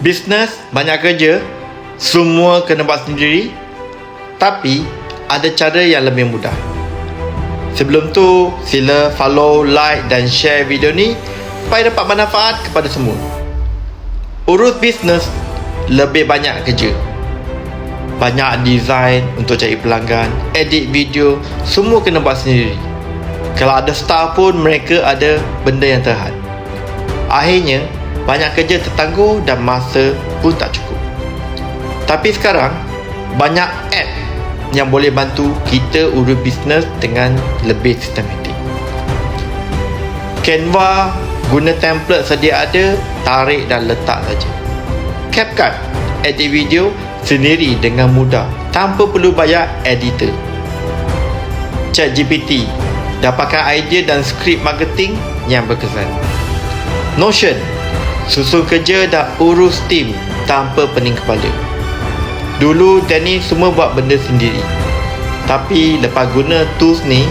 Bisnes banyak kerja, semua kena buat sendiri, tapi ada cara yang lebih mudah. Sebelum tu, sila follow, like dan share video ni supaya dapat manfaat kepada semua. Urus bisnes lebih banyak kerja. Banyak design untuk cari pelanggan, edit video, semua kena buat sendiri. Kalau ada staff pun mereka ada benda yang terhad. Akhirnya, banyak kerja tertangguh dan masa pun tak cukup. Tapi sekarang, banyak app yang boleh bantu kita urus bisnes dengan lebih sistematik. Canva guna template sedia ada, tarik dan letak saja. CapCut edit video sendiri dengan mudah tanpa perlu bayar editor. ChatGPT dapatkan idea dan skrip marketing yang berkesan. Notion susun kerja dan urus tim tanpa pening kepala. Dulu Dennis semua buat benda sendiri, tapi lepas guna tools ni,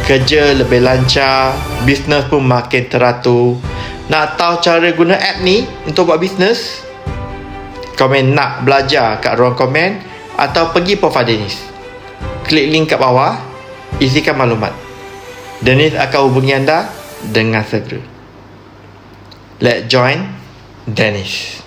kerja lebih lancar, bisnes pun makin teratur. Nak tahu cara guna app ni untuk buat bisnes? Komen nak belajar kat ruang komen atau pergi profil Dennis. Klik link kat bawah, isikan maklumat. Dennis akan hubungi anda dengan segera. Let's join Dennis.